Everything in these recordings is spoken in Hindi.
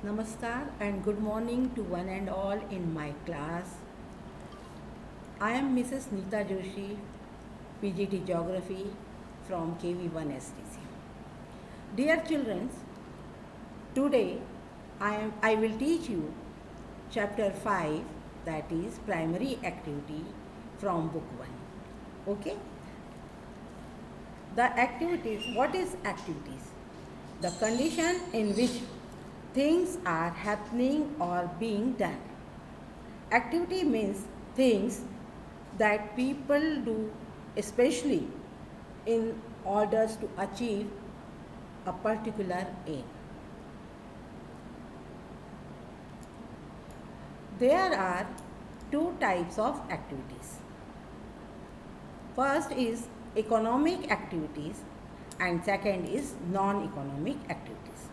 Namaskar and good morning to one and all in my class. I am Mrs. Neeta Joshi, PGT Geography from KV1 STC. Dear children, today I will teach you chapter 5, that is primary activity from book 1. Okay? The activities, what is activities? The condition in which things are happening or being done. Activity means things that people do, especially in order to achieve a particular aim. There are two types of activities. First is economic activities and second is non-economic activities.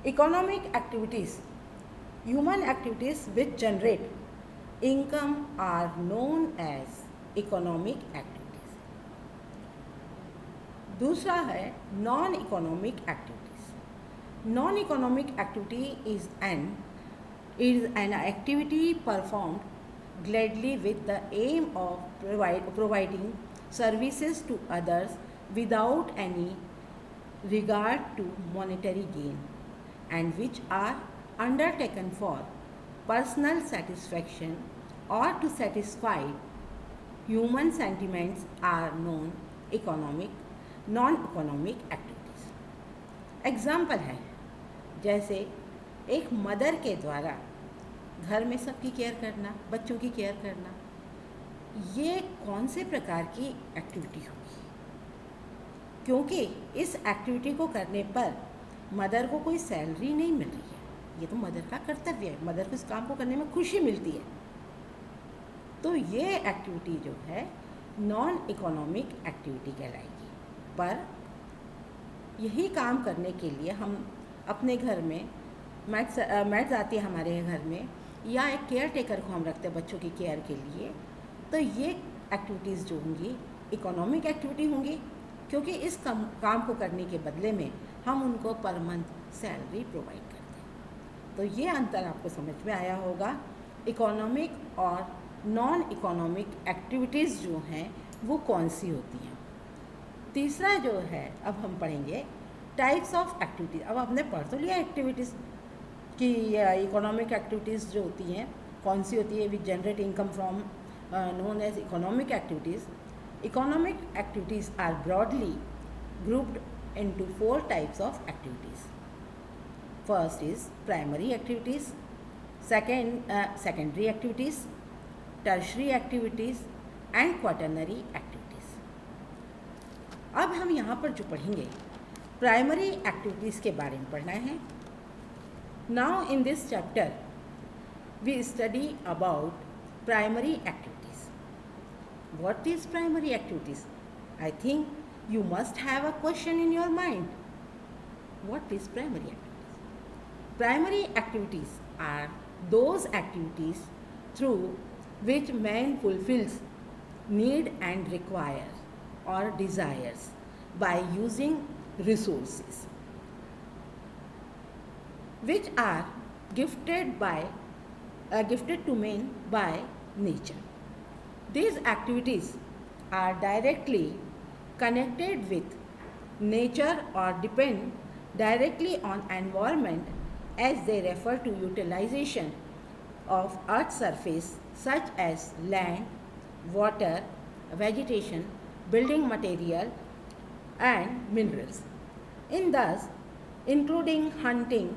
Economic activities, human activities which generate income are known as economic activities. दूसरा है non economic activities. Non economic activity is an activity performed gladly with the aim of providing services to others without any regard to monetary gain, and which are undertaken for personal satisfaction or to satisfy human sentiments are known non-economic activities. Example है, जैसे एक मदर के द्वारा घर में सबकी केयर करना, बच्चों की केयर करना, ये कौन से प्रकार की एक्टिविटी होगी? क्योंकि इस एक्टिविटी को करने पर मदर को कोई सैलरी नहीं मिल रही है, ये तो मदर का कर्तव्य है, मदर को इस काम को करने में खुशी मिलती है. तो ये एक्टिविटी जो है नॉन इकोनॉमिक एक्टिविटी कहलाएगी. पर यही काम करने के लिए हम अपने घर में मैट्स आती है हमारे घर में, या एक केयर टेकर को हम रखते हैं बच्चों की केयर के लिए, तो ये एक्टिविटीज़ जो होंगी इकोनॉमिक एक्टिविटी होंगी, क्योंकि इस काम को करने के बदले में हम उनको पर मंथ सैलरी प्रोवाइड करते हैं. तो ये अंतर आपको समझ में आया होगा. इकोनॉमिक और नॉन इकोनॉमिक एक्टिविटीज़ जो हैं वो कौन सी होती हैं. तीसरा जो है अब हम पढ़ेंगे टाइप्स ऑफ एक्टिविटीज़. अब आपने पढ़ तो लिया एक्टिविटीज़ कि इकोनॉमिक एक्टिविटीज़ जो होती हैं कौन सी होती है, which generate income from known as economic activities. Economic activities are broadly grouped into 4 types of activities. First is primary activities, secondary activities, tertiary activities and quaternary activities. अब हम यहाँ पर जो पढ़ेंगे प्राइमरी एक्टिविटीज़ के बारे में पढ़ना है. Now in this chapter we study about primary activities. What is primary activities? I think you must have a question in your mind. What is primary activities? Primary activities are those activities through which man fulfills need and require or desires by using resources which are gifted to men by nature. These activities are directly connected with nature or depend directly on environment, as they refer to utilization of earth's surface such as land, water, vegetation, building material and minerals. In thus including hunting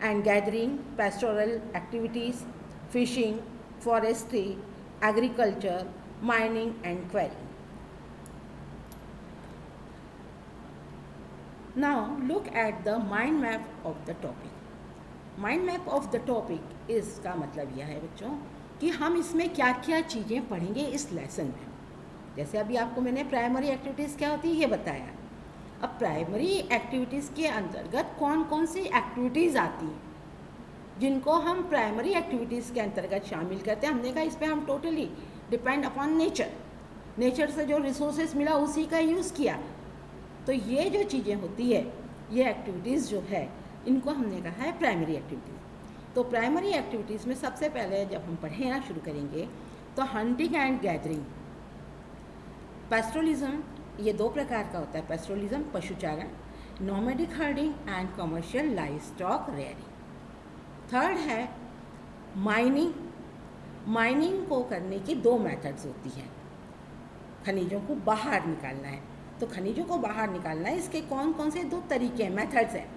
and gathering, pastoral activities, fishing, forestry, agriculture, mining and quarrying. Now look at the mind map of the topic. Mind map of the topic इसका मतलब यह है बच्चों कि हम इसमें क्या क्या चीज़ें पढ़ेंगे इस लेसन में. जैसे अभी आपको मैंने प्राइमरी एक्टिविटीज़ क्या होती है ये बताया. अब प्राइमरी एक्टिविटीज़ के अंतर्गत कौन कौन सी एक्टिविटीज़ आती हैं जिनको हम प्राइमरी एक्टिविटीज़ के अंतर्गत शामिल करते हैं. हमने कहा इस पर हम टोटली डिपेंड अपॉन नेचर से जो रिसोर्सेज मिला उसी का यूज़ किया. तो ये जो चीज़ें होती है ये एक्टिविटीज़ जो है इनको हमने कहा है प्राइमरी एक्टिविटीज़। तो प्राइमरी एक्टिविटीज़ में सबसे पहले जब हम पढ़ना शुरू करेंगे तो हंटिंग एंड गैदरिंग, पैस्टोरलिज्म, ये दो प्रकार का होता है, पैस्टोरलिज्म पशुचारण, nomadic herding and commercial live stock rearing. Third है माइनिंग। माइनिंग को करने की दो मेथड्स होती हैं, खनिजों को बाहर निकालना है, तो खनिजों को बाहर निकालना है, इसके कौन कौन से दो तरीके हैं, मेथड्स हैं।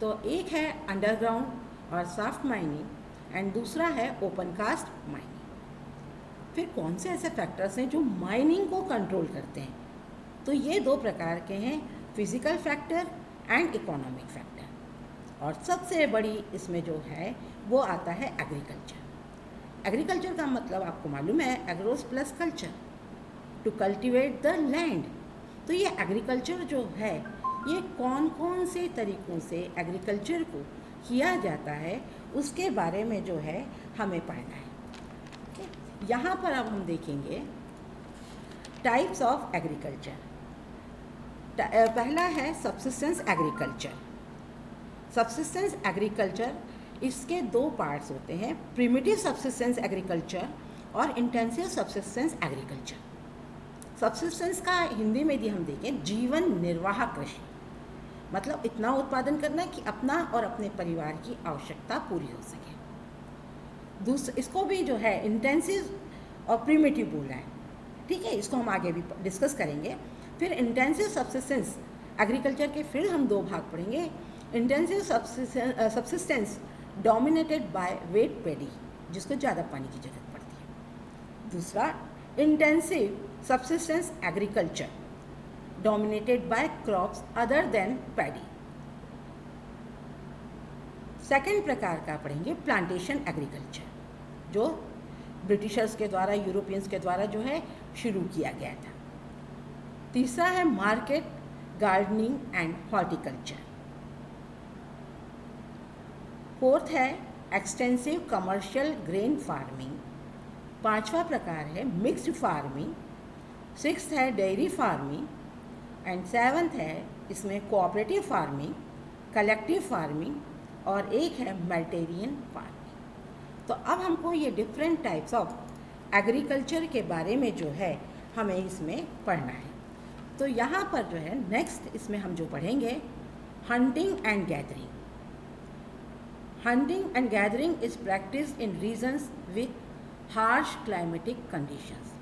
तो एक है अंडरग्राउंड और सॉफ्ट माइनिंग एंड दूसरा है ओपन कास्ट माइनिंग। फिर कौन से ऐसे फैक्टर्स हैं जो माइनिंग को कंट्रोल करते हैं, तो ये दो प्रकार के हैं, physical factor and economic factor. और सबसे बड़ी इसमें जो है वो आता है एग्रीकल्चर। एग्रीकल्चर का मतलब आपको मालूम है, agros plus culture, to cultivate the land. तो ये एग्रीकल्चर जो है ये कौन कौन से तरीक़ों से एग्रीकल्चर को किया जाता है उसके बारे में जो है हमें पढ़ना है। यहाँ पर अब हम देखेंगे टाइप्स ऑफ एग्रीकल्चर। पहला है सबसिस्टेंस एग्रीकल्चर। सबसिस्टेंस एग्रीकल्चर, इसके दो पार्ट्स होते हैं, प्रिमिटिव सबसिस्टेंस एग्रीकल्चर और इंटेंसिव सबसिस्टेंस एग्रीकल्चर। सबसिस्टेंस का हिंदी में यदि हम देखें, जीवन निर्वाह कृषि, मतलब इतना उत्पादन करना कि अपना और अपने परिवार की आवश्यकता पूरी हो सके। इसको भी जो है इंटेंसिव और प्रिमिटिव बोला है, ठीक है, इसको हम आगे भी डिस्कस करेंगे। फिर इंटेंसिव सबसिस्टेंस एग्रीकल्चर के फिर हम दो भाग पढ़ेंगे। Intensive subsistence dominated by wet paddy, जिसको ज़्यादा पानी की जरूरत पड़ती है। दूसरा intensive subsistence agriculture dominated bye crops other than paddy. Second प्रकार का पढ़ेंगे प्लांटेशन एग्रीकल्चर, जो ब्रिटिशर्स के द्वारा, यूरोपियंस के द्वारा जो है शुरू किया गया था। तीसरा है market gardening and horticulture. Fourth है एक्सटेंसिव कमर्शियल ग्रेन फार्मिंग। पांचवा प्रकार है मिक्स्ड फार्मिंग। सिक्स्थ है डेयरी फार्मिंग एंड सेवन्थ है इसमें कोऑपरेटिव फार्मिंग, कलेक्टिव फार्मिंग और एक है मल्टेरियन फार्मिंग। तो अब हमको ये डिफरेंट टाइप्स ऑफ एग्रीकल्चर के बारे में जो है हमें इसमें पढ़ना है। तो यहाँ पर जो है नेक्स्ट इसमें हम जो पढ़ेंगे hunting and gathering. Hunting and gathering is practised in regions with harsh climatic conditions.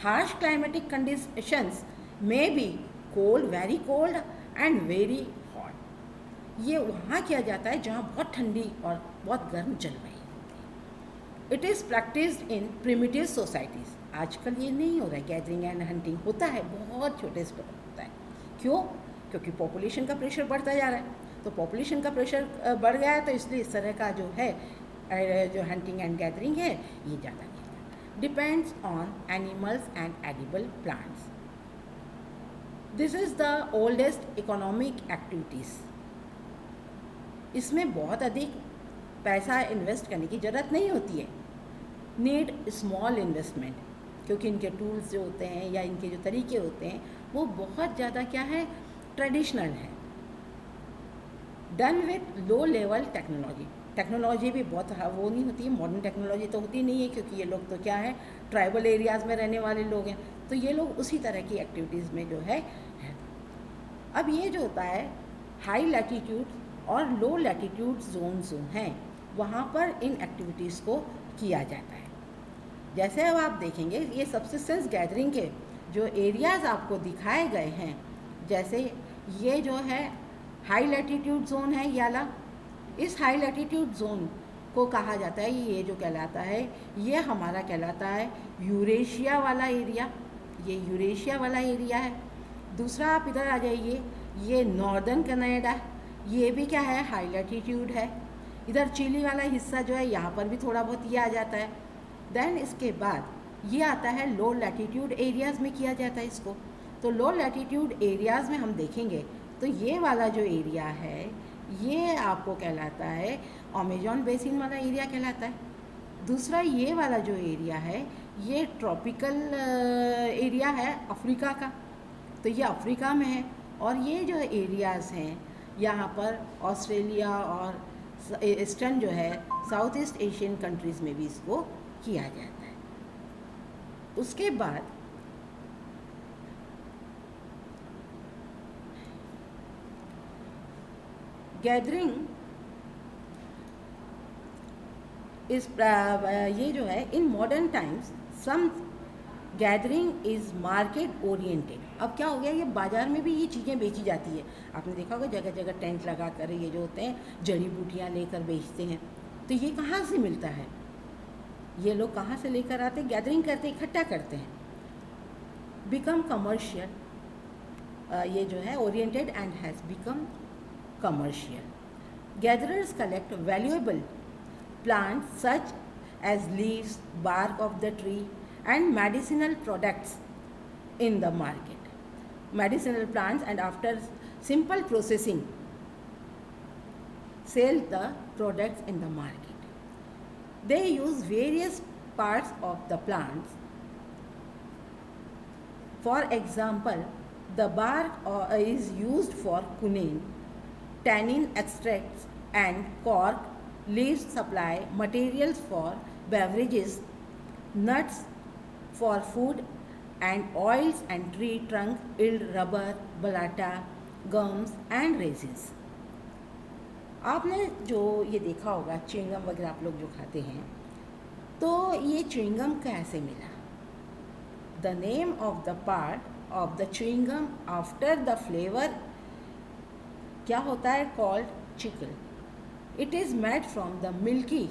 Harsh climatic conditions may be cold, very cold and very hot. ये वहाँ किया जाता है जहाँ बहुत ठंडी और बहुत गर्म जलवायु होती है। It is practised in primitive societies. आजकल ये नहीं हो रहा है, गैदरिंग एंड हंटिंग होता है, बहुत छोटे स्तर पर होता है। क्यों? क्योंकि पॉपुलेशन का प्रेशर बढ़ता जा रहा है, तो पॉपुलेशन का प्रेशर बढ़ गया है, तो इसलिए इस तरह का जो है जो हंटिंग एंड गैदरिंग है ये ज़्यादा नहीं होता। Depends on animals and edible plants. This is the oldest economic activities. इसमें बहुत अधिक पैसा इन्वेस्ट करने की ज़रूरत नहीं होती है, नीड स्मॉल इन्वेस्टमेंट, क्योंकि इनके टूल्स जो होते हैं या इनके जो तरीके होते हैं वो बहुत ज़्यादा क्या है, ट्रेडिशनल है। Done with low level technology. Technology भी बहुत वो नहीं होती है, मॉडर्न टेक्नोलॉजी तो होती नहीं है, क्योंकि ये लोग तो क्या है ट्राइबल एरियाज़ में रहने वाले लोग हैं, तो ये लोग उसी तरह की एक्टिविटीज़ में जो है। अब ये जो होता है हाई लैटीट्यूड और लो लैटीट्यूड जोन जो हैं वहाँ पर इन एक्टिविटीज़ को किया जाता है। जैसे अब आप देखेंगे ये सबसिस्टेंस गैदरिंग के जो एरियाज़ आपको दिखाए गए हैं, जैसे ये जो है हाई लैटीट्यूड जोन है याला, इस हाई लैटीट्यूड जोन को कहा जाता है, ये जो कहलाता है ये हमारा कहलाता है यूरेशिया वाला एरिया, ये यूरेशिया वाला एरिया है। दूसरा आप इधर आ जाइए, ये नॉर्दर्न कनाडा, ये भी क्या है हाई लैटीट्यूड है। इधर चिली वाला हिस्सा जो है यहाँ पर भी थोड़ा बहुत ये आ जाता है। देन इसके बाद ये आता है लो लैटीट्यूड एरियाज़ में किया जाता है इसको। तो लो लैटीट्यूड एरियाज़ में हम देखेंगे तो ये वाला जो एरिया है ये आपको कहलाता है अमेजॉन बेसिन वाला एरिया कहलाता है। दूसरा ये वाला जो एरिया है ये ट्रॉपिकल एरिया है अफ्रीका का, तो ये अफ्रीका में है। और ये जो एरियाज़ हैं यहाँ पर ऑस्ट्रेलिया और ईस्टर्न जो है साउथ ईस्ट एशियन कंट्रीज़ में भी इसको किया जाता है। उसके बाद गैदरिंग इस ये जो है in modern times some gathering is market oriented. अब क्या हो गया, ये बाज़ार में भी ये चीज़ें बेची जाती है। आपने देखा होगा जगह जगह टेंट लगा कर ये जो होते हैं जड़ी बूटियाँ लेकर बेचते हैं। तो ये कहाँ से मिलता है, ये लोग कहाँ से लेकर आते हैं, गैदरिंग करते हैं, इकट्ठा करते हैं। बिकम कमर्शियल, ये जो है oriented and has become commercial. Gatherers collect valuable plants such as leaves, bark of the tree and medicinal products in the market. Medicinal plants, and after simple processing sell the products in the market. They use various parts of the plants. For example, the bark is used for quinine, tannin extracts and cork. Leaves supply materials for beverages, nuts for food, and oils and tree trunk yield rubber, balata, gums and resins. आपने जो ये देखा होगा च्युइंगम वगैरह आप लोग जो खाते हैं, तो ये च्युइंगम कैसे मिला? The name of the part of the chewing gum after the flavor क्या होता है, called chicle. It is made from the milky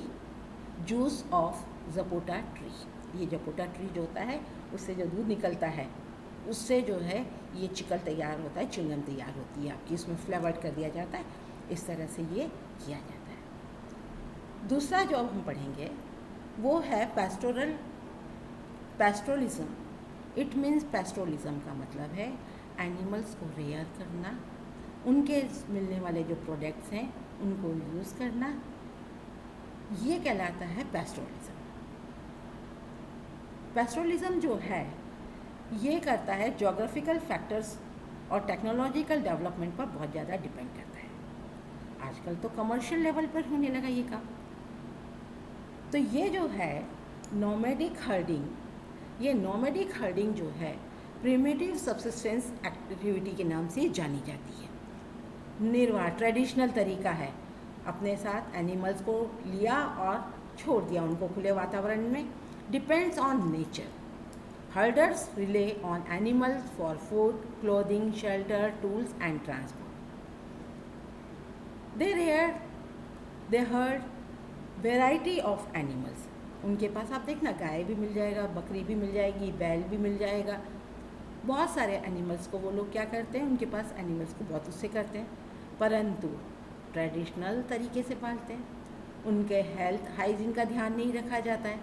juice of zapote tree. ये zapote tree जो होता है उससे जो दूध निकलता है उससे जो है ये चिकल तैयार होता है, च्युइंगम तैयार होती है आपकी, इसमें फ्लेवर्ड कर दिया जाता है, इस तरह से ये किया जाता है। दूसरा जो अब हम पढ़ेंगे वो है पैस्टोरलिज्म। इट मीन्स पैस्टोरलिज्म का मतलब है एनिमल्स को रेयर करना, उनके मिलने वाले जो प्रोडक्ट्स हैं उनको यूज़ करना, ये कहलाता है पैस्टोरलिज्म। पैस्टोरलिज्म जो है ये करता है ज्योग्राफिकल फैक्टर्स और टेक्नोलॉजिकल डेवलपमेंट पर बहुत ज़्यादा डिपेंड करता है। आजकल तो कमर्शियल लेवल पर होने लगा ये काम। तो ये जो है नोमैडिक हर्डिंग, ये नोमैडिक हर्डिंग जो है प्रिमिटिव सब्सिस्टेंस एक्टिविटी के नाम से जानी जाती है। निर्वाह ट्रेडिशनल तरीका है, अपने साथ एनिमल्स को लिया और छोड़ दिया उनको खुले वातावरण में। Depends on nature. Herders relay on animals for food, clothing, shelter, tools and transport. They heard variety of animals. उनके पास आप देखना गाय भी मिल जाएगा, बकरी भी मिल जाएगी, बैल भी मिल जाएगा, बहुत सारे एनिमल्स को वो लोग क्या करते हैं, उनके पास एनिमल्स को बहुत उससे करते हैं, परंतु ट्रेडिशनल तरीके से पालते हैं। उनके हेल्थ हाइजीन का ध्यान नहीं रखा जाता है।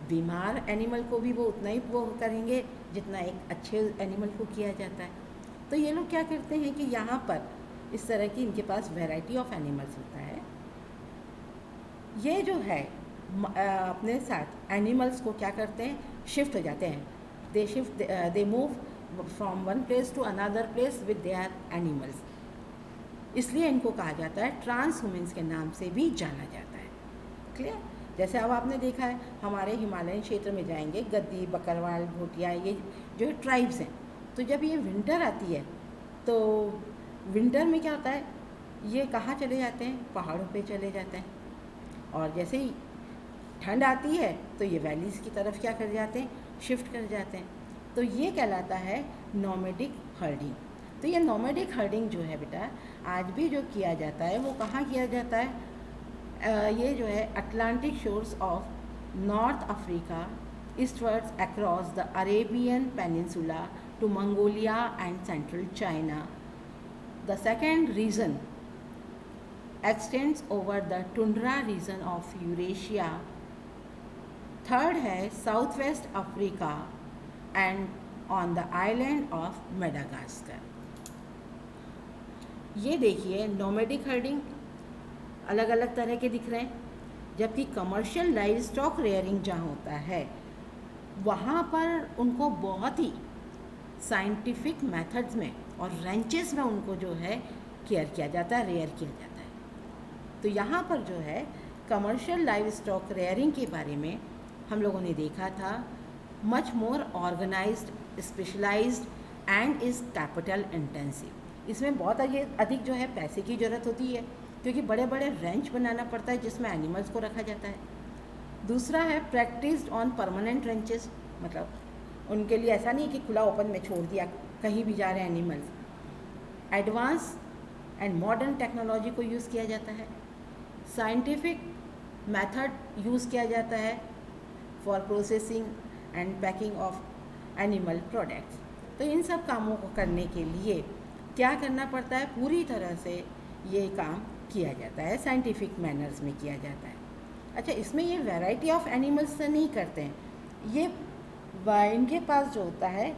बीमार एनिमल को भी वो उतना ही वो करेंगे जितना एक अच्छे एनिमल को किया जाता है। तो ये लोग क्या करते हैं कि यहाँ पर इस तरह की इनके पास वैरायटी ऑफ एनिमल्स होता है। ये जो है अपने साथ एनिमल्स को क्या करते हैं, शिफ्ट हो जाते हैं। They move from one place to another place with their animals. इसलिए इनको कहा जाता है ट्रांस ह्यूमन्स के नाम से भी जाना जाता है। क्लियर? जैसे अब आपने देखा है हमारे हिमालयन क्षेत्र में जाएंगे, गद्दी, बकरवाल, भोटिया, ये जो है ट्राइब्स हैं। तो जब ये विंटर आती है तो विंटर में क्या होता है, ये कहाँ चले जाते हैं, पहाड़ों पे चले जाते हैं। और जैसे ही ठंड आती है तो ये वैलीज़ की तरफ क्या कर जाते हैं, शिफ्ट कर जाते हैं। तो ये कहलाता है नोमैडिक हर्डिंग। तो ये नोमैडिक हर्डिंग जो है बेटा आज भी जो किया जाता है वो कहाँ किया जाता है, ये जो है Atlantic shores of North Africa, eastwards across the Arabian peninsula to Mongolia and central China. The second region extends over the tundra region of Eurasia. Third है Southwest Africa and on the island of Madagascar. ये देखिए नोमैडिक हर्डिंग अलग अलग तरह के दिख रहे हैं, जबकि कमर्शियल लाइव स्टॉक रेयरिंग जहाँ होता है वहाँ पर उनको बहुत ही साइंटिफिक मेथड्स में और रेंचेस में उनको जो है केयर किया जाता है, रेयर किया जाता है। तो यहाँ पर जो है कमर्शियल लाइव स्टॉक रेयरिंग के बारे में हम लोगों ने देखा था, much more organised, specialised and is capital intensive. इसमें बहुत अधिक जो है पैसे की ज़रूरत होती है, क्योंकि बड़े बड़े रेंच बनाना पड़ता है जिसमें एनिमल्स को रखा जाता है। दूसरा है प्रैक्टिस्ड ऑन परमानेंट रेंचेस, मतलब उनके लिए ऐसा नहीं कि खुला ओपन में छोड़ दिया, कहीं भी जा रहे हैं animals. Advance and modern technology को यूज़ किया जाता है। साइंटिफिक मेथड यूज़ किया जाता है for processing and packing of animal products. तो इन सब कामों को करने के लिए क्या करना पड़ता है, पूरी तरह से ये काम किया जाता है, साइंटिफिक मैनर्स में किया जाता है। अच्छा, इसमें ये वैरायटी ऑफ एनिमल्स से नहीं करते हैं, ये इनके पास जो होता है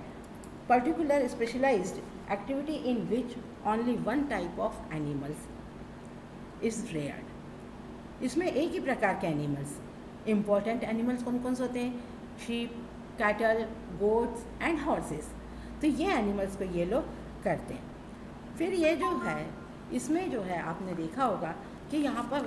particular specialised activity in which only one type of animals is reared. इसमें एक ही प्रकार के एनिमल्स, इम्पॉर्टेंट एनिमल्स कौन कौन से होते हैं, sheep, cattle, goats and horses. तो ये एनिमल्स को ये लोग करते हैं। फिर ये जो है इसमें जो है आपने देखा होगा कि यहाँ पर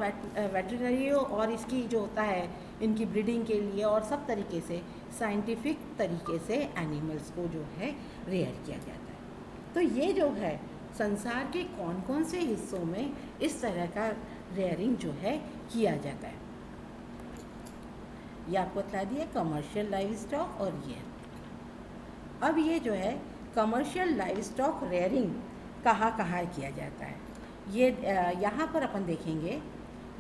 वेटरनरी और इसकी जो होता है इनकी ब्रीडिंग के लिए और सब तरीके से साइंटिफिक तरीके से एनिमल्स को जो है रेयर किया जाता है। तो ये जो है संसार के कौन कौन से हिस्सों में इस तरह का रेयरिंग जो है किया जाता है, ये आपको बता दिया कमर्शियल लाइव स्टॉक। और ये अब ये जो है कमर्शियल लाइव स्टॉक रेयरिंग कहाँ कहाँ किया जाता है, ये यहाँ पर अपन देखेंगे।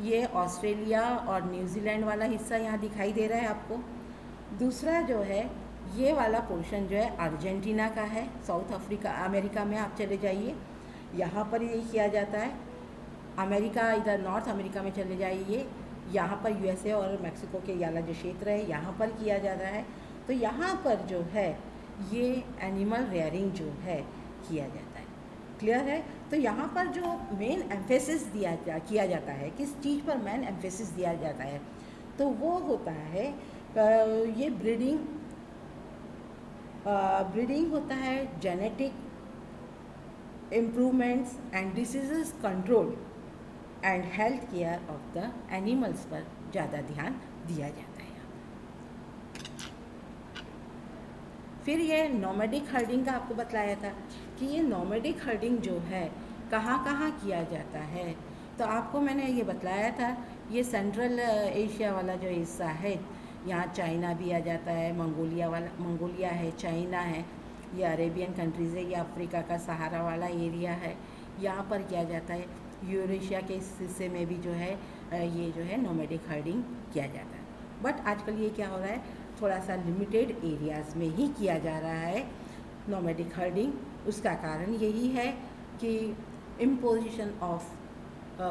ये ऑस्ट्रेलिया और न्यूजीलैंड वाला हिस्सा यहाँ दिखाई दे रहा है आपको। दूसरा जो है ये वाला पोर्शन जो है अर्जेंटीना का है, साउथ अफ्रीका अमेरिका में आप चले जाइए, यहाँ पर ये किया जाता है। अमेरिका इधर नॉर्थ अमेरिका में चले जाइए, यहाँ पर यूएसए और मैक्सिको के वाला जो क्षेत्र है यहाँ पर किया जाता है। तो यहाँ पर जो है ये एनिमल रेयरिंग जो है किया जाता है। क्लियर है? तो यहाँ पर जो मेन एम्फेसिस किया जाता है, किस चीज़ पर मेन एम्फेसिस दिया जाता है, तो वो होता है ये ब्रीडिंग होता है, genetic improvements and diseases control and health care of the animals पर ज़्यादा ध्यान दिया जाता है। फिर ये नोमैडिक हर्डिंग का आपको बतलाया था कि ये नोमैडिक हर्डिंग जो है कहाँ कहाँ किया जाता है। तो आपको मैंने ये बतलाया था, ये सेंट्रल एशिया वाला जो हिस्सा है, यहाँ चाइना भी आ जाता है, मंगोलिया है, चाइना है, ये अरेबियन कंट्रीज़ है, ये अफ्रीका का सहारा वाला एरिया है, यहाँ पर किया जाता है। यूरेशिया के इस हिस्से में भी जो है ये जो है नोमैडिक हर्डिंग किया जाता है। बट आजकल ये क्या हो रहा है, थोड़ा सा लिमिटेड एरियाज़ में ही किया जा रहा है नोमैडिक हर्डिंग। उसका कारण यही है कि इम्पोजिशन ऑफ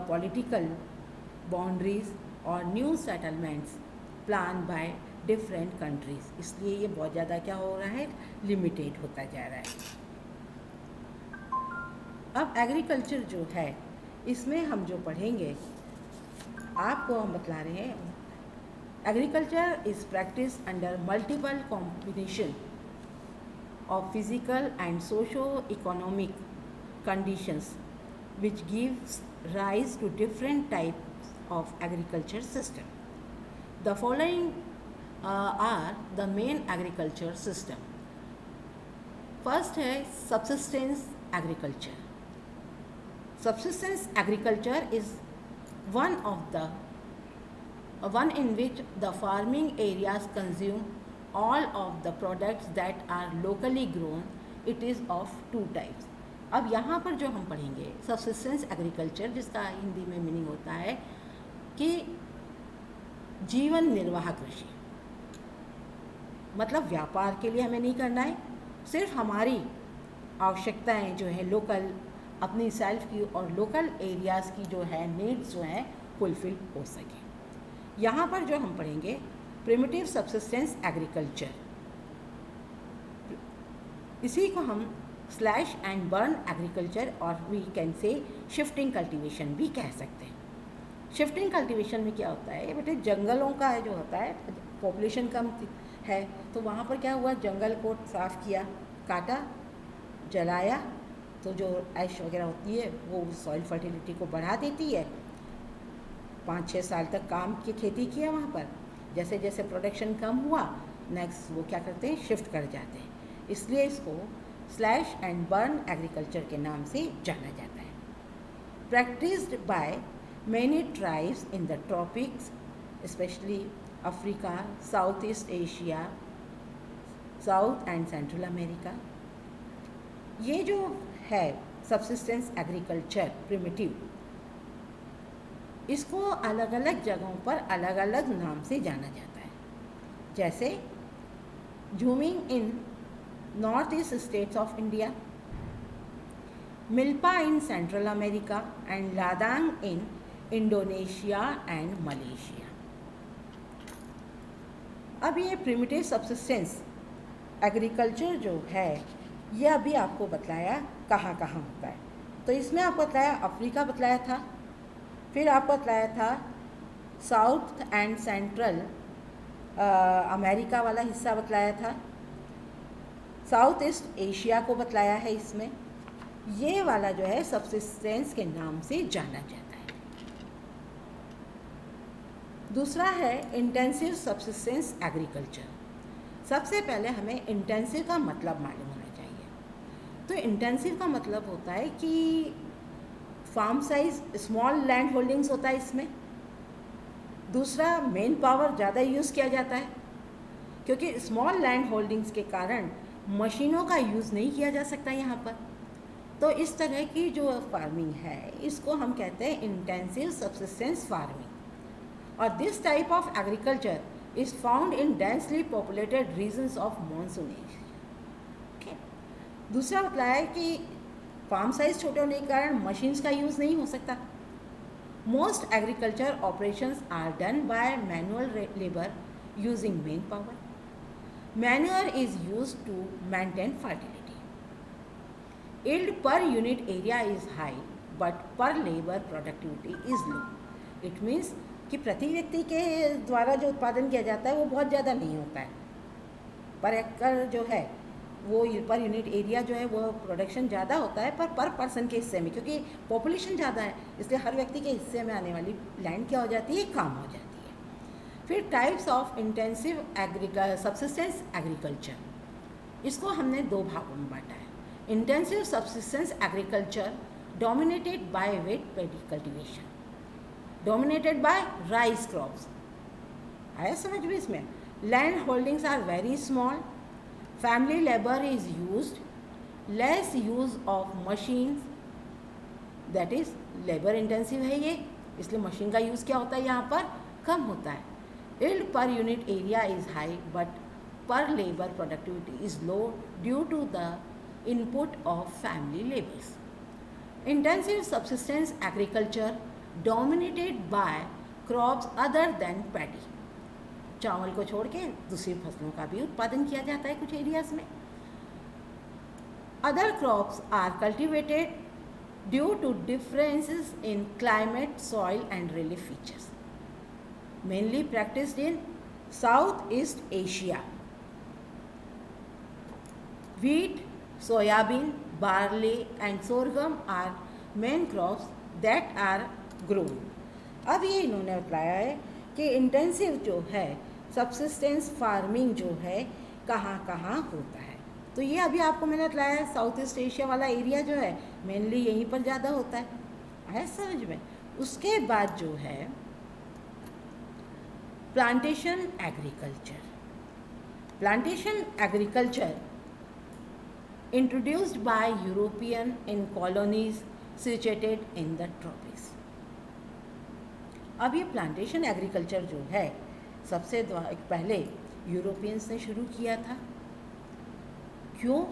पॉलिटिकल बाउंड्रीज और new settlements plan by different countries, इसलिए ये बहुत ज़्यादा क्या हो रहा है, लिमिटेड होता जा रहा है। अब एग्रीकल्चर जो है इसमें हम जो पढ़ेंगे, आपको हम बतला रहे हैं, agriculture is practice under multiple combination of physical and socio-economic conditions which gives rise to different types of agriculture system. The following are the main agriculture system. First है subsistence agriculture. Subsistence agriculture is one in which the farming areas consume all of the products that are locally grown. It is of two types. अब यहाँ पर जो हम पढ़ेंगे सबसिस्टेंस एग्रीकल्चर, जिसका हिंदी में मीनिंग होता है कि जीवन निर्वाह कृषि, मतलब व्यापार के लिए हमें नहीं करना है, सिर्फ हमारी आवश्यकताएं जो है लोकल, अपनी सेल्फ की और लोकल एरियाज़ की जो है नीड्स जो हैं फुलफिल हो सके। यहाँ पर जो हम पढ़ेंगे प्रिमिटिव सबसिस्टेंस एग्रीकल्चर, इसी को हम स्लैश एंड बर्न एग्रीकल्चर और we can say shifting cultivation भी कह सकते हैं। शिफ्टिंग कल्टीवेशन में क्या होता है बेटे, जंगलों का जो होता है, पॉपुलेशन कम है तो वहाँ पर क्या हुआ, जंगल को साफ़ किया, काटा, जलाया, तो जो ऐश वगैरह होती है वो सॉइल फर्टिलिटी को बढ़ा देती है। 5-6 साल तक काम की खेती किया वहाँ पर, जैसे जैसे प्रोडक्शन कम हुआ नेक्स्ट वो क्या करते हैं, शिफ्ट कर जाते हैं। इसलिए इसको स्लैश एंड बर्न एग्रीकल्चर के नाम से जाना जाता है। Practised by many tribes in the tropics specially Africa, south east Asia, south and central America. ये जो है सबसिस्टेंस एग्रीकल्चर प्रिमिटिव, इसको अलग अलग जगहों पर अलग अलग नाम से जाना जाता है, जैसे jhumming in north east states of India, milpa in central America and ladang in Indonesia and Malaysia. अब ये प्रिमिटिव सबसिस्टेंस एग्रीकल्चर जो है ये अभी आपको बतलाया कहाँ कहाँ होता है। तो इसमें आपको बतलाया अफ्रीका बतलाया था, फिर आपको बतलाया था साउथ एंड सेंट्रल अमेरिका वाला हिस्सा बतलाया था, साउथ ईस्ट एशिया को बतलाया है। इसमें ये वाला जो है सबसिस्टेंस के नाम से जाना जाता है। दूसरा है इंटेंसिव सबसिस्टेंस एग्रीकल्चर। सबसे पहले हमें इंटेंसिव का मतलब मालूम होना चाहिए। तो इंटेंसिव का मतलब होता है कि farm size small land holdings होता है इसमें। दूसरा मेन पावर ज़्यादा यूज़ किया जाता है, क्योंकि स्मॉल लैंड होल्डिंग्स के कारण मशीनों का यूज़ नहीं किया जा सकता यहाँ पर। तो इस तरह की जो फार्मिंग है इसको हम कहते हैं इंटेंसिव सबसिस्टेंस फार्मिंग। और this type of agriculture is found in densely populated regions of monsoon area. दूसरा मतलब है कि फार्म साइज छोटे होने के कारण मशीन्स का यूज़ नहीं हो सकता। Most agriculture operations are done by manual labour using man power. Manure is used to maintain fertility. yield per unit area is high but per labor productivity is low. It means कि प्रति व्यक्ति के द्वारा जो उत्पादन किया जाता है वो बहुत ज़्यादा नहीं होता है। पर एकड़ जो है वो पर यूनिट एरिया जो है वो प्रोडक्शन ज़्यादा होता है पर पर्सन के हिस्से में, क्योंकि पॉपुलेशन ज़्यादा है इसलिए हर व्यक्ति के हिस्से में आने वाली लैंड क्या हो जाती है, कम हो जाती है। फिर types of intensive subsistence agriculture, इसको हमने दो भागों में बांटा है। Intensive subsistence agriculture dominated by wet paddy cultivation, dominated by rice crops. आया समझ में इसमें? Land holdings are very small, family labour is used, less use of machines, that is labour intensive है ये, इसलिए मशीन का यूज़ क्या होता है यहाँ पर, कम होता है। yield per unit area is high but per labor productivity is low due to the input of family laborers. Intensive subsistence agriculture dominated by crops other than paddy. चावल को छोड़ के दूसरी फसलों का भी उत्पादन किया जाता है कुछ एरियाज में। Other crops are cultivated due to differences in climate, soil and relief features. Mainly practiced in Southeast Asia. Wheat, soybean, barley and sorghum are main crops that are grown. अब ये इन्होंने बताया है कि इंटेंसिव जो है सबसिस्टेंस फार्मिंग जो है कहाँ कहाँ होता है। तो ये अभी आपको मैंने बताया है साउथ ईस्ट एशिया वाला एरिया जो है मेनली यहीं पर ज़्यादा होता है समझ में। उसके बाद जो है plantation agriculture. Plantation agriculture introduced by European in colonies situated in the tropics. अब ये प्लांटेशन एग्रीकल्चर जो है सबसे पहले यूरोपियंस ने शुरू किया था। क्यों?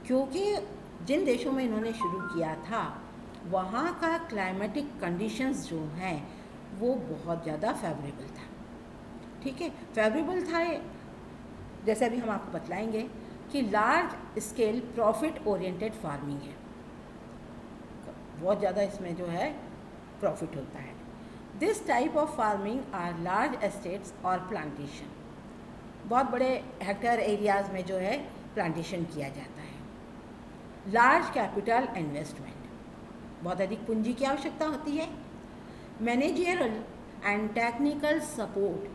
क्योंकि जिन देशों में इन्होंने शुरू किया था वहाँ का क्लाइमेटिक कंडीशंस जो हैं वो बहुत ज़्यादा फेवरेबल था। ठीक है, फेवरेबल था जैसे अभी हम आपको बतलाएंगे कि large scale profit oriented farming है, बहुत ज़्यादा इसमें जो है प्रॉफिट होता है। This type of farming are large estates और प्लांटेशन, बहुत बड़े हेक्टेयर एरियाज़ में जो है प्लांटेशन किया जाता है। लार्ज कैपिटल इन्वेस्टमेंट, बहुत अधिक पूंजी की आवश्यकता होती है। Managerial and technical support,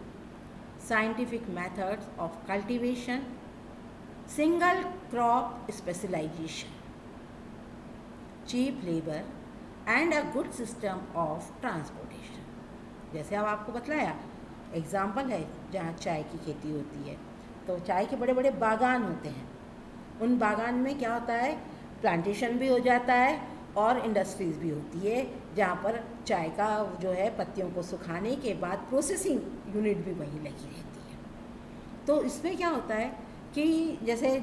scientific methods of cultivation, single crop specialisation, cheap labour and a good system of transportation. जैसे अब आपको बतलाया एग्जाम्पल है जहाँ चाय की खेती होती है, तो चाय के बड़े बड़े बागान होते हैं। उन बागान में क्या होता है, प्लांटेशन भी हो जाता है और इंडस्ट्रीज़ भी होती है, जहाँ पर चाय का जो है पत्तियों को सुखाने के बाद प्रोसेसिंग यूनिट भी वहीं लगी रहती है। तो इसमें क्या होता है कि जैसे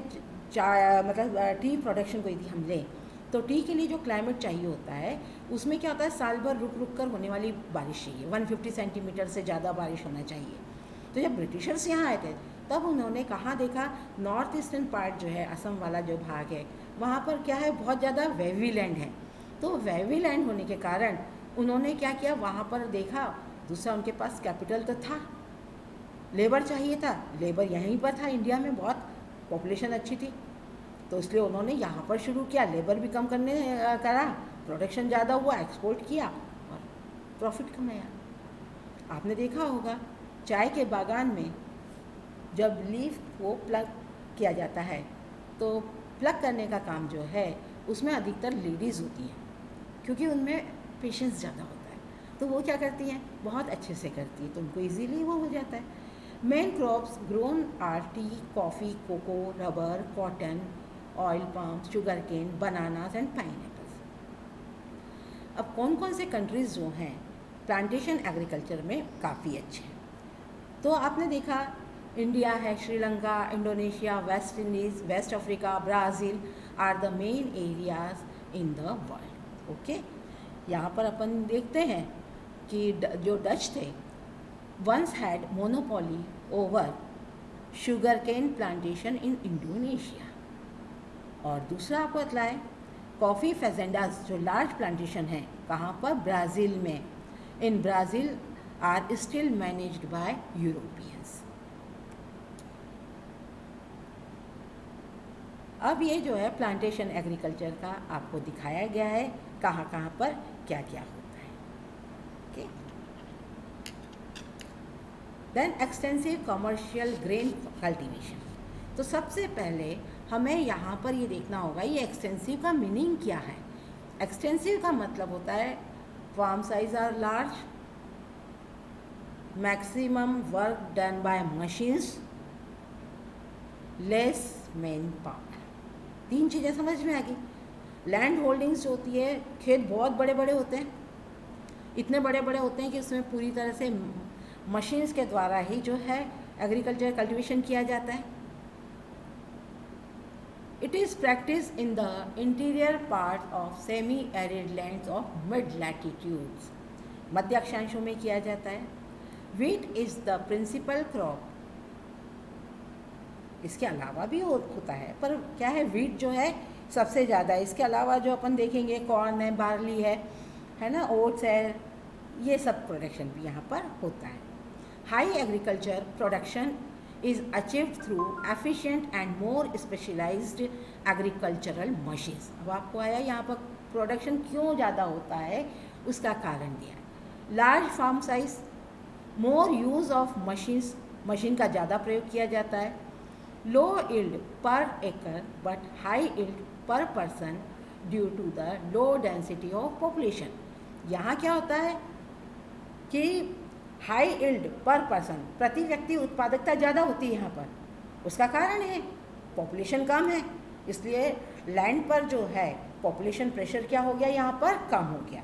चाय मतलब टी प्रोडक्शन को यदि हम लें तो टी के लिए जो क्लाइमेट चाहिए होता है उसमें क्या होता है, साल भर रुक रुक कर होने वाली बारिश चाहिए, 150 सेंटीमीटर से ज़्यादा बारिश होना चाहिए। तो जब ब्रिटिशर्स यहाँ आए थे तब उन्होंने कहाँ देखा, नॉर्थ ईस्टर्न पार्ट जो है असम वाला जो भाग है वहाँ पर क्या है, बहुत ज़्यादा वेवी लैंड है। तो वेवी लैंड होने के कारण उन्होंने क्या किया, वहाँ पर देखा, दूसरा उनके पास कैपिटल तो था, लेबर चाहिए था, लेबर यहीं पर था, इंडिया में बहुत पॉपुलेशन अच्छी थी, तो इसलिए उन्होंने यहाँ पर शुरू किया, लेबर भी कम करने करा, प्रोडक्शन ज़्यादा हुआ, एक्सपोर्ट किया और प्रॉफिट कमाया। आपने देखा होगा चाय के बागान में जब लीफ को प्लग किया जाता है तो प्लग करने का काम जो है उसमें अधिकतर लेडीज़ होती हैं, क्योंकि उनमें पेशेंस ज़्यादा होता है, तो वो क्या करती हैं, बहुत अच्छे से करती है, तो उनको इजीली वो हो जाता है। Main crops grown are tea, coffee, cocoa, rubber, cotton, oil palm, sugar cane, bananas and pineapples. अब कौन कौन से कंट्रीज़ जो हैं प्लांटेशन एग्रीकल्चर में काफ़ी अच्छे हैं, तो आपने देखा इंडिया है, Sri Lanka, Indonesia, West Indies, West Africa, Brazil are the main areas in the world. Okay, यहाँ पर अपन देखते हैं कि जो डच थे once had monopoly over sugar cane plantation in Indonesia. और दूसरा आपको बतलाए कॉफ़ी फेजेंडाज जो लार्ज प्लांटेशन है कहाँ पर, ब्राज़ील में, in Brazil are still managed by Europeans. अब ये जो है प्लांटेशन एग्रीकल्चर का आपको दिखाया गया है कहाँ कहाँ पर क्या क्या होता है। Okay, then extensive commercial grain cultivation. तो सबसे पहले हमें यहाँ पर ये देखना होगा ये एक्सटेंसिव का मीनिंग क्या है। एक्सटेंसिव का मतलब होता है farm size are large, maximum work done by machines, less man power. तीन चीज़ें समझ में आ गई। लैंड होल्डिंग्स जो होती है, खेत बहुत बड़े बड़े होते हैं, इतने बड़े बड़े होते हैं कि उसमें पूरी तरह से मशीन्स के द्वारा ही जो है एग्रीकल्चर कल्टीवेशन किया जाता है। It is practice in the interior part of semi arid lands of mid latitudes, मध्य अक्षांशों में किया जाता है। Wheat is the principal crop. इसके अलावा भी होता है, पर क्या है, वीट जो है सबसे ज़्यादा। इसके अलावा जो अपन देखेंगे कॉर्न है, बार्ली है ना, ओट्स है, ये सब प्रोडक्शन भी यहाँ पर होता है। High agriculture production is achieved through efficient and more specialized agricultural machines। अब आपको आया यहाँ पर प्रोडक्शन क्यों ज़्यादा होता है, उसका कारण दिया है। Large farm size, more use of machines, machine का ज़्यादा प्रयोग किया जाता है। लो इल्ड पर एकड़ but high yield per person due to the low density of population. यहाँ क्या होता है कि हाई इल्ड पर पर्सन, प्रति व्यक्ति उत्पादकता ज़्यादा होती है यहाँ पर, उसका कारण है पॉपुलेशन कम है, इसलिए लैंड पर जो है पॉपुलेशन प्रेशर क्या हो गया, यहाँ पर कम हो गया।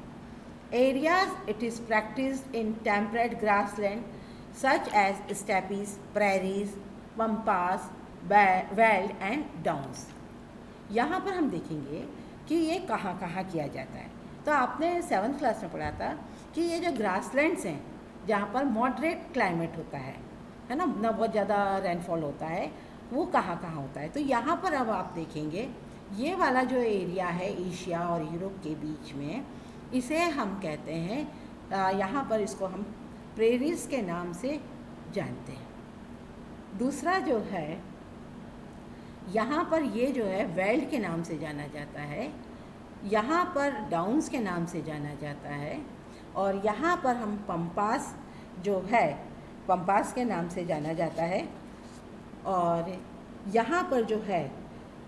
Areas it is practised in temperate grass land such as steppes, prairies, pampas, veld and downs. यहाँ पर हम देखेंगे कि ये कहाँ कहाँ किया जाता है। तो आपने 7th क्लास में पढ़ा था कि ये जो ग्रासलैंड्स हैं जहाँ पर मॉडरेट क्लाइमेट होता है ना, ना बहुत ज़्यादा रेनफॉल होता है, वो कहाँ कहाँ होता है। तो यहाँ पर अब आप देखेंगे ये वाला जो एरिया है एशिया और यूरोप के बीच में, इसे हम कहते हैं, यहाँ पर इसको हम प्रेरीज के नाम से जानते हैं। दूसरा जो है यहाँ पर ये जो है वेल्ड के नाम से जाना जाता है, यहाँ पर डाउन्स के नाम से जाना जाता है, और यहाँ पर हम पंपास जो है पंपास के नाम से जाना जाता है। और यहाँ पर जो है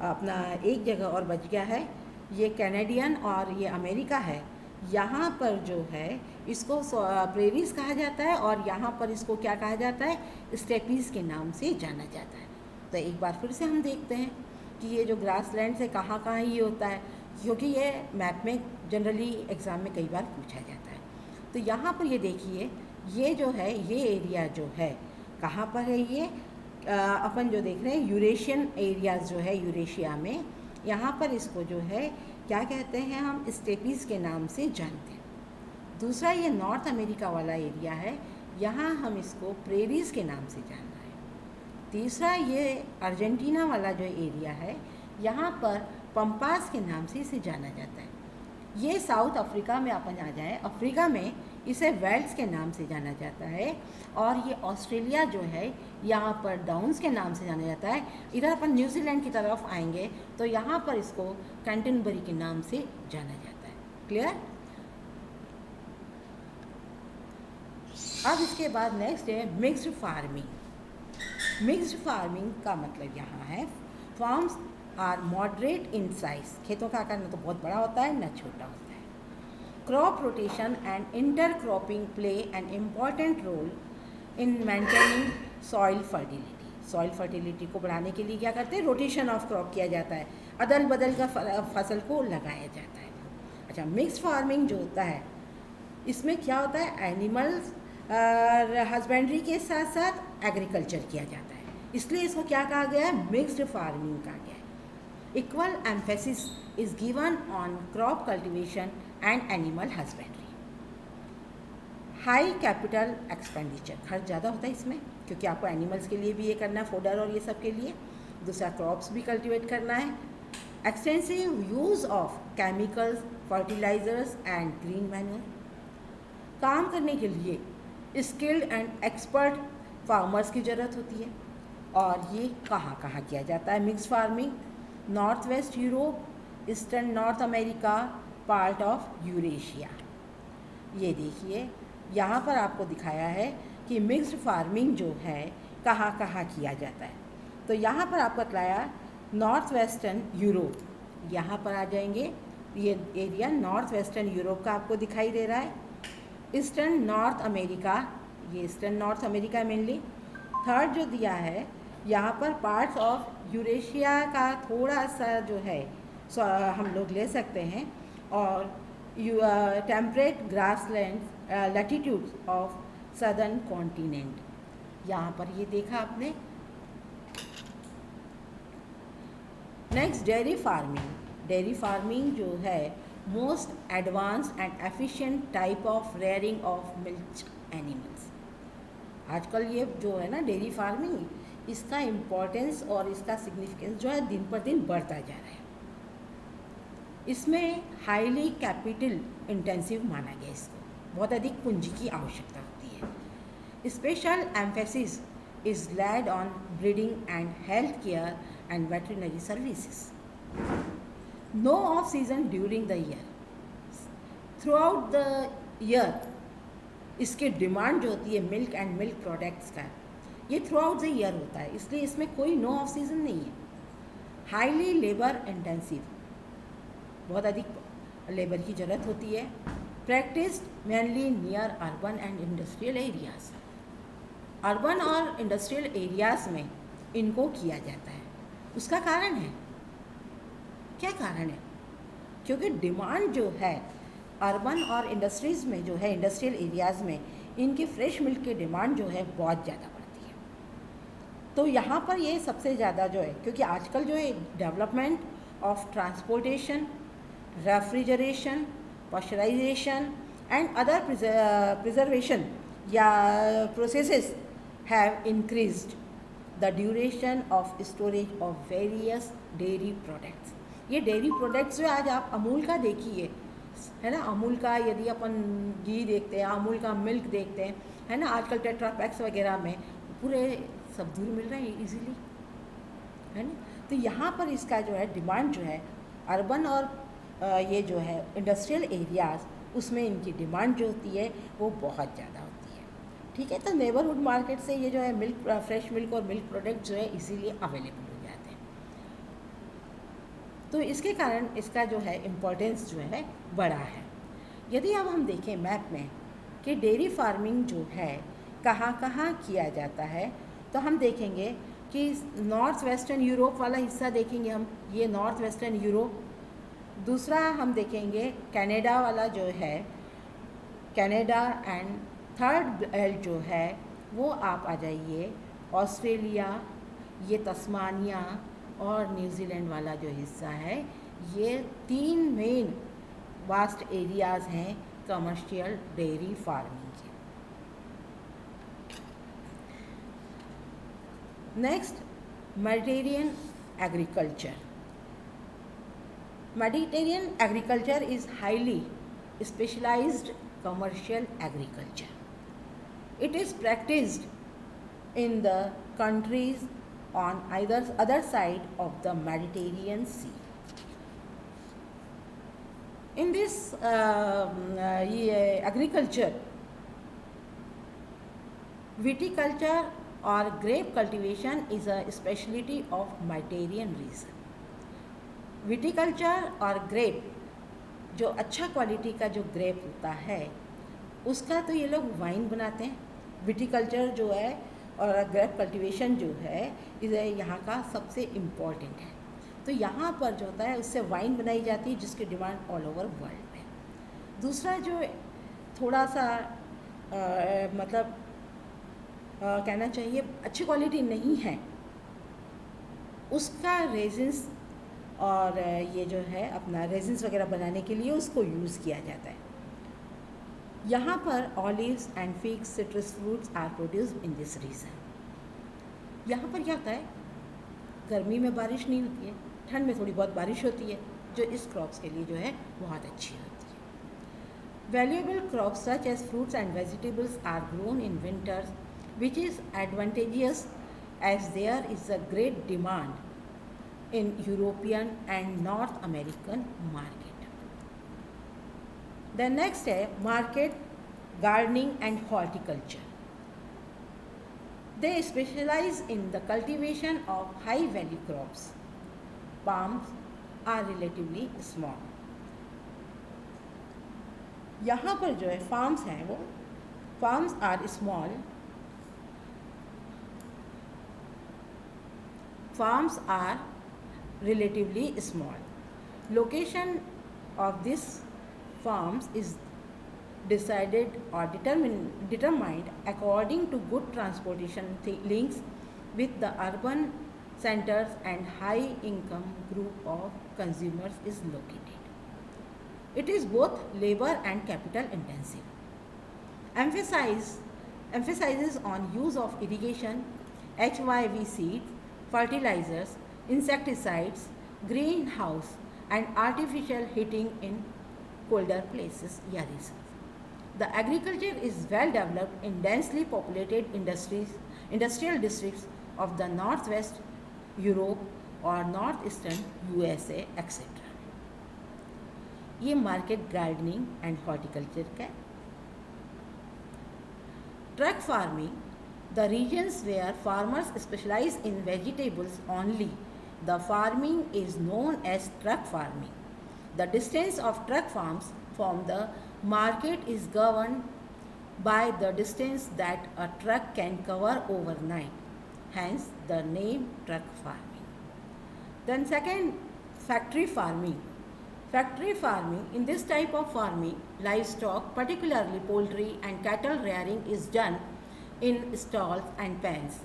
अपना एक जगह और बच गया है, ये कैनेडियन और ये अमेरिका है। यहाँ पर जो है इसको प्रेरीज कहा जाता है, और यहाँ पर इसको क्या कहा जाता है, स्टेपीज़ के नाम से जाना जाता है। तो एक बार फिर से हम देखते हैं कि ये जो ग्रासलैंड से कहाँ कहाँ ये होता है, क्योंकि ये मैप में जनरली एग्ज़ाम में कई बार पूछा जाता है। तो यहाँ पर ये देखिए, ये जो है ये एरिया जो है कहाँ पर है, ये अपन जो देख रहे हैं यूरेशियन एरियाज़ जो है यूरेशिया में, यहाँ पर इसको जो है क्या कहते हैं, हम स्टेपीज़ के नाम से जानते हैं। दूसरा ये नॉर्थ अमेरिका वाला एरिया है, यहाँ हम इसको प्रेरीज के नाम से जान रहे हैं। तीसरा ये अर्जेंटीना वाला जो एरिया है, यहाँ पर पंपास के नाम से इसे जाना जाता है। ये साउथ अफ्रीका में अपन आ जाए, अफ्रीका में इसे वेल्स के नाम से जाना जाता है। और ये ऑस्ट्रेलिया जो है यहाँ पर डाउन्स के नाम से जाना जाता है। इधर अपन न्यूजीलैंड की तरफ आएंगे तो यहाँ पर इसको कैंटरबरी के नाम से जाना जाता है। क्लियर? अब इसके बाद नेक्स्ट है मिक्स्ड फार्मिंग। मिक्स्ड फार्मिंग का मतलब यहाँ है farms are moderate in size, खेतों का आकार न तो बहुत बड़ा होता है न छोटा होता है। Crop rotation and intercropping play an important role in maintaining soil fertility. Soil fertility को बढ़ाने के लिए क्या करते हैं, रोटेशन ऑफ क्रॉप किया जाता है, अदल बदल का फसल को लगाया जाता है। अच्छा, मिक्स्ड फार्मिंग जो होता है इसमें क्या होता है, एनिमल्स हस्बेंड्री के साथ साथ एग्रीकल्चर किया जाता है, इसलिए इसको क्या कहा गया है, मिक्स्ड फार्मिंग कहा गया है। Equal emphasis is given on crop cultivation and animal husbandry. High capital expenditure, खर्च ज़्यादा होता है इसमें, क्योंकि आपको एनिमल्स के लिए भी ये करना है, फोडर और ये सब के लिए। दूसरा, क्रॉप्स भी कल्टिवेट करना है। Extensive use of chemicals, fertilisers and green manure. काम करने के लिए स्किल्ड एंड एक्सपर्ट फार्मर्स की ज़रूरत होती है। और ये कहाँ कहाँ किया जाता है mix farming, north west Europe, eastern north America, part of Eurasia. ये देखिए यहाँ पर आपको दिखाया है कि मिक्स्ड फार्मिंग जो है कहाँ कहाँ किया जाता है। तो यहाँ पर आपको बताया नॉर्थ वेस्टर्न यूरोप, यहाँ पर आ जाएंगे, ये एरिया नॉर्थ वेस्टर्न यूरोप का आपको दिखाई दे रहा है। ईस्टर्न नॉर्थ अमेरिका, ये eastern north America mainly. Third जो दिया है यहाँ पर पार्ट्स ऑफ यूरेशिया का थोड़ा सा जो है हम लोग ले सकते हैं। और temperate grassland latitudes of southern continent, यहाँ पर ये देखा आपने। Next, dairy farming. Dairy farming जो है most advanced and efficient type of rearing of milk animals. आजकल ये जो है ना डेयरी फार्मिंग, इसका इम्पोर्टेंस और इसका सिग्निफिकेंस जो है दिन पर दिन बढ़ता जा रहा है। इसमें हाईली कैपिटल इंटेंसिव माना गया इसको, बहुत अधिक पूंजी की आवश्यकता होती है। Special emphasis is laid on breeding and health care and veterinary services. No off season during the year, throughout the year इसकी डिमांड जो होती है मिल्क एंड मिल्क प्रोडक्ट्स का, ये थ्रू आउट द ईयर होता है, इसलिए इसमें कोई नो ऑफ सीजन नहीं है। हाईली लेबर इंटेंसिव, बहुत अधिक लेबर की ज़रूरत होती है। Practised mainly near urban and industrial areas, urban और इंडस्ट्रियल एरियाज़ में इनको किया जाता है। उसका कारण है, क्या कारण है, क्योंकि डिमांड जो है अर्बन और इंडस्ट्रीज़ में जो है, इंडस्ट्रियल एरियाज़ में इनकी फ्रेश मिल्क की डिमांड जो है बहुत ज़्यादा बढ़ती है। तो यहाँ पर ये सबसे ज़्यादा जो है, क्योंकि आजकल जो है development of transportation, refrigeration, pasteurisation and other preservation या processes have increased the duration of storage of various dairy products. ये डेयरी प्रोडक्ट्स जो आज आप अमूल का देखिए, है ना, अमूल का यदि अपन घी देखते हैं, अमूल का मिल्क देखते हैं, है ना, आजकल टेट्रा पैक्स वगैरह में पूरे सब दूर मिल रहे हैं इजीली, है ना। तो यहाँ पर इसका जो है डिमांड जो है अर्बन और ये जो है इंडस्ट्रियल एरियाज़, उसमें इनकी डिमांड जो होती है वो बहुत ज़्यादा होती है। ठीक है, तो नेबरहुड मार्केट से ये जो है मिल्क, फ्रेश मिल्क और मिल्क प्रोडक्ट जो है इसीलिए अवेलेबल हो जाते हैं। तो इसके कारण इसका जो है इम्पोर्टेंस जो है बड़ा है। यदि अब हम देखें मैप में कि डेयरी फार्मिंग जो है कहाँ कहाँ किया जाता है, तो हम देखेंगे कि नॉर्थ वेस्टर्न यूरोप वाला हिस्सा देखेंगे हम, ये नॉर्थ वेस्टर्न यूरोप। दूसरा हम देखेंगे कनाडा वाला जो है, कनाडा। एंड थर्ड बेल्ट जो है वो आप आ जाइए ऑस्ट्रेलिया, ये तस्मानिया और न्यूजीलैंड वाला जो हिस्सा है। ये 3 मेन वास्ट एरियाज़ हैं कमर्शियल डेयरी फार्मिंग के। Next, Mediterranean agriculture. Mediterranean agriculture is highly specialized commercial agriculture. It is practiced in the countries on either other side of the Mediterranean Sea. In this agriculture, viticulture or grape cultivation is a specialty of Mediterranean region. Viticulture और ग्रेप, जो अच्छा क्वालिटी का जो ग्रेप होता है उसका तो ये लोग वाइन बनाते हैं। विटिकल्चर जो है और ग्रेप कल्टीवेशन जो है ये यहाँ का सबसे इम्पॉर्टेंट है। तो यहाँ पर जो होता है उससे वाइन बनाई जाती है जिसकी डिमांड ऑल ओवर वर्ल्ड में। दूसरा जो थोड़ा सा मतलब कहना चाहिए अच्छी क्वालिटी नहीं है, उसका रेजिन्स और ये जो है अपना रेजिन्स वगैरह बनाने के लिए उसको यूज़ किया जाता है। यहाँ पर olives and figs, citrus fruits are produced in this region. यहाँ पर क्या होता है, गर्मी में बारिश नहीं होती है, ठंड में थोड़ी बहुत बारिश होती है, जो इस क्रॉप्स के लिए जो है बहुत अच्छी होती है। Valuable crops such as fruits and vegetables are grown in winters which is advantageous as there is a great demand in European and North American market. The next है market gardening and horticulture. They specialize in the cultivation of high value crops. Palms are relatively small. यहाँ पर जो है farms हैं वो farms are small. Farms are relatively small. Location of these farms is decided or determined according to good transportation links with the urban centers and high income group of consumers is located. It is both labor and capital intensive. Emphasizes on use of irrigation, HYV seeds, fertilizers, insecticides, greenhouse and artificial heating in colder places या regions. The agriculture is well developed in densely populated industrial districts of the northwest Europe or northeastern USA etc. ये मार्केट गार्डनिंग एंड हॉर्टिकल्चर का। Truck farming, the regions where farmers specialize in vegetables only. The farming is known as truck farming. The distance of truck farms from the market is governed by the distance that a truck can cover overnight. Hence the name truck farming. Then second, factory farming. Factory farming, in this type of farming, livestock, particularly poultry and cattle rearing is done in stalls and pens,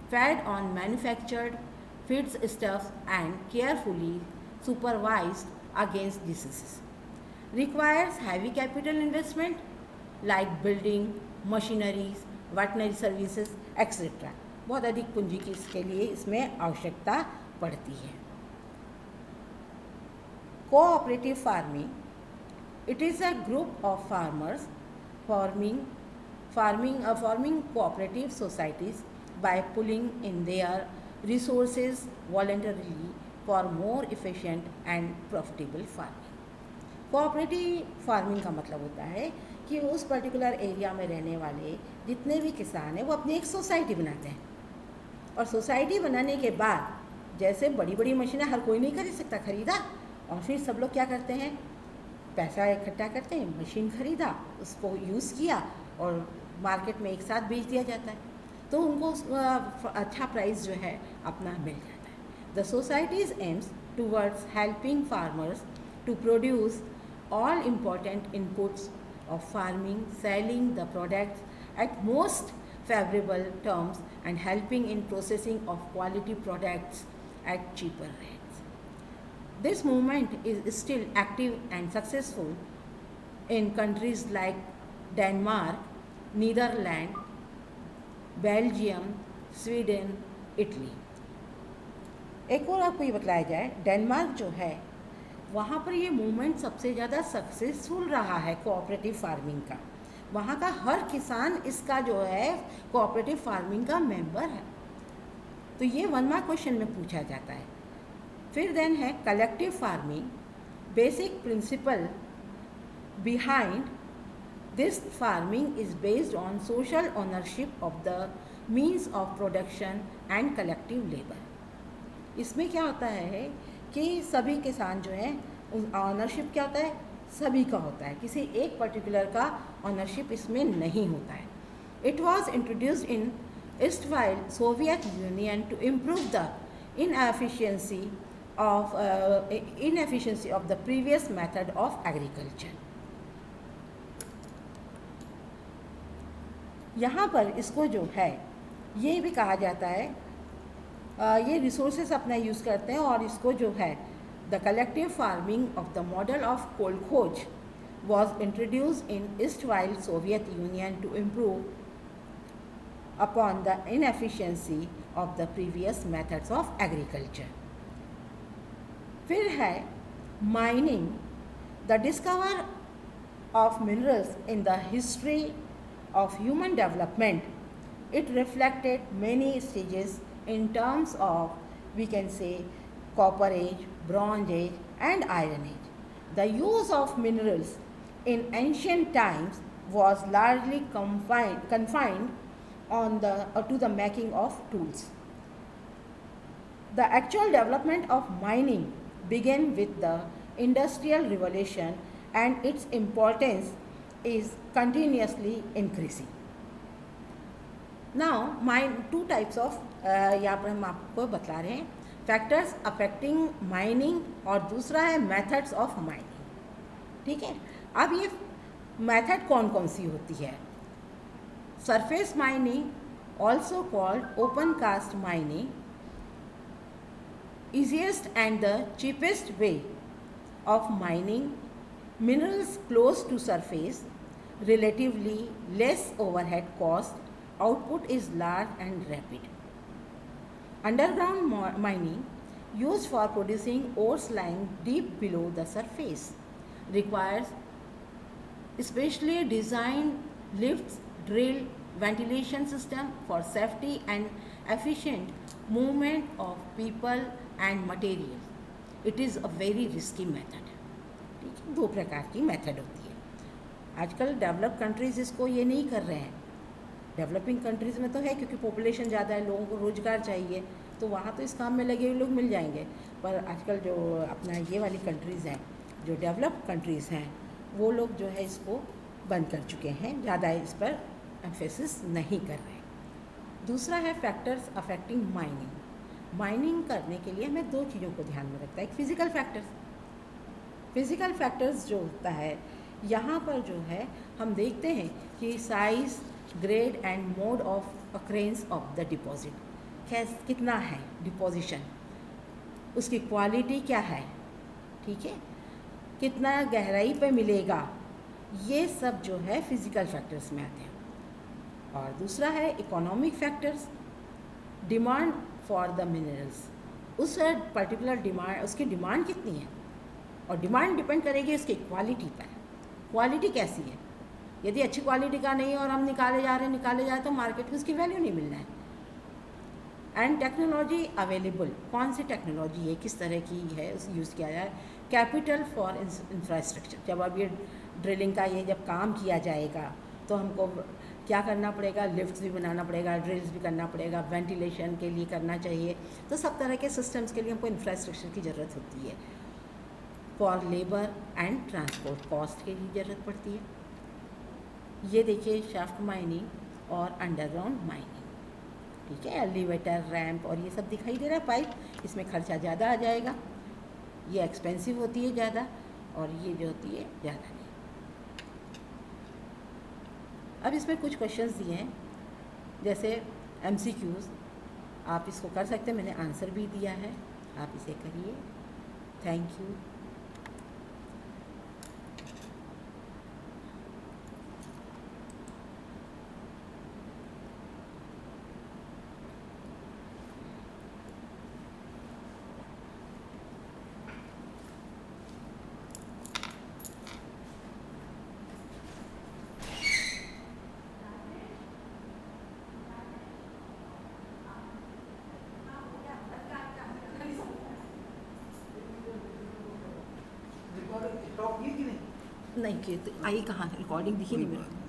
fed on manufactured feedstuffs and carefully supervised against diseases. Requires heavy capital investment like building, machineries, veterinary services, etc. बहुत अधिक पूंजी की इसके लिए इसमें आवश्यकता पड़ती है। Cooperative farming, it is a group of farmers forming cooperative societies by pooling in their resources voluntarily for more efficient and profitable farming. Cooperative farming का मतलब होता है कि उस पर्टिकुलर एरिया में रहने वाले जितने भी किसान हैं वो अपनी एक सोसाइटी बनाते हैं, और सोसाइटी बनाने के बाद जैसे बड़ी बड़ी मशीनें हर कोई नहीं खरीद सकता, खरीदा और फिर सब लोग क्या करते हैं, पैसा इकट्ठा करते हैं, मशीन खरीदा, उसको यूज़ किया और मार्केट में एक साथ बेच दिया जाता है, तो उनको अच्छा प्राइस जो है अपना मिल जाता है। The societies aims towards helping farmers to produce all important inputs of farming, selling the products at most favorable terms and helping in processing of quality products at cheaper rates. This movement is still active and successful in countries like Denmark, Netherlands, Belgium, Sweden, Italy. एक और आपको ये बताया जाए, डेनमार्क जो है वहाँ पर ये मूवमेंट सबसे ज़्यादा सक्सेसफुल रहा है कोऑपरेटिव फार्मिंग का। वहाँ का हर किसान इसका जो है कोऑपरेटिव फार्मिंग का मेंबर है। तो ये 1 मार्क क्वेश्चन में पूछा जाता है। फिर देन है collective farming. Basic principle behind this farming is based on social ownership of the means of production and collective labour. इसमें क्या होता है कि सभी किसान जो हैं, ऑनरशिप क्या होता है, सभी का होता है, किसी एक पर्टिकुलर का ऑनरशिप इसमें नहीं होता है। It was introduced in erstwhile Soviet Union to improve the inefficiency of the previous method of agriculture। यहाँ पर इसको जो है ये भी कहा जाता है, ये रिसोर्सेस अपना यूज़ करते हैं और इसको जो है the collective farming of the model of kolkhoz was introduced in erstwhile Soviet Union to improve upon the inefficiency of the previous methods of agriculture. फिर है mining. The discover of minerals in the history of human development, it reflected many stages in terms of, we can say, copper age, bronze age and iron age. The use of minerals in ancient times was largely confined to the making of tools. The actual development of mining began with the Industrial Revolution and its importance is continuously increasing. Now, two types of यहाँ पर हम आपको बता रहे हैं, फैक्टर्स अफेक्टिंग माइनिंग और दूसरा है मेथड्स ऑफ माइनिंग। ठीक है, अब ये मेथड कौन कौन सी होती है? Surface mining also called open cast mining, easiest and the cheapest way of mining minerals close to surface, relatively less overhead cost, output is large and rapid. Underground mining, used for producing ores lying deep below the surface, requires specially designed lifts, drill, ventilation system for safety and efficient movement of people and material. It is a very risky method. दो प्रकार की मेथड होती है। आजकल डेवलप कंट्रीज़ इसको ये नहीं कर रहे हैं। डेवलपिंग कंट्रीज़ में तो है क्योंकि पॉपुलेशन ज़्यादा है, लोगों को रोज़गार चाहिए, तो वहाँ तो इस काम में लगे हुए लोग मिल जाएंगे। पर आजकल जो अपना ये वाली कंट्रीज़ हैं, जो डेवलप कंट्रीज़ हैं, वो लोग जो है इसको बंद कर चुके हैं, ज़्यादा इस पर एम्फेसिस नहीं कर रहे। दूसरा है फैक्टर्स अफेक्टिंग माइनिंग। माइनिंग करने के लिए हमें दो चीज़ों को ध्यान में रखता है। एक फिज़िकल फैक्टर्स, फिज़िकल फैक्टर्स जो होता है यहाँ पर जो है हम देखते हैं कि size, grade and mode of occurrence of the deposit, कितना है डिपोजिशन, उसकी क्वालिटी क्या है, ठीक है, कितना गहराई पे मिलेगा, ये सब जो है फिज़िकल फैक्टर्स में आते हैं। और दूसरा है economic factors, demand for the minerals, उस पर्टिकुलर डिमांड, उसकी डिमांड कितनी है, और डिमांड डिपेंड करेगी उसकी क्वालिटी पर। क्वालिटी कैसी है, यदि अच्छी क्वालिटी का नहीं है और हम निकाले जा रहे हैं तो मार्केट में उसकी वैल्यू नहीं मिलना है। एंड टेक्नोलॉजी अवेलेबल, कौन सी टेक्नोलॉजी है, किस तरह की है, उस यूज़ किया जाए। कैपिटल फॉर इंफ्रास्ट्रक्चर, जब अब ये ड्रिलिंग का ये जब काम किया जाएगा तो हमको क्या करना पड़ेगा, लिफ्ट्स भी बनाना पड़ेगा, ड्रिल्स भी करना पड़ेगा, वेंटिलेशन के लिए करना चाहिए। तो सब तरह के सिस्टम्स के लिए हमको इंफ्रास्ट्रक्चर की ज़रूरत होती है। For labour and transport cost की ज़रूरत पड़ती है। ये देखिए शाफ्ट माइनिंग और अंडरग्राउंड माइनिंग, ठीक है, एलिवेटर, रैंप और ये सब दिखाई दे रहा है पाइप, इसमें खर्चा ज़्यादा आ जाएगा, ये एक्सपेंसिव होती है ज़्यादा, और ये जो होती है ज़्यादा नहीं। अब इसमें कुछ क्वेश्चंस दिए हैं, जैसे MCQs, आप इसको कर सकते हैं, मैंने आंसर भी दिया है, आप इसे करिए। Thank you. नहीं कि तो आई कहाँ, रिकॉर्डिंग दिखी नहीं मेरे को।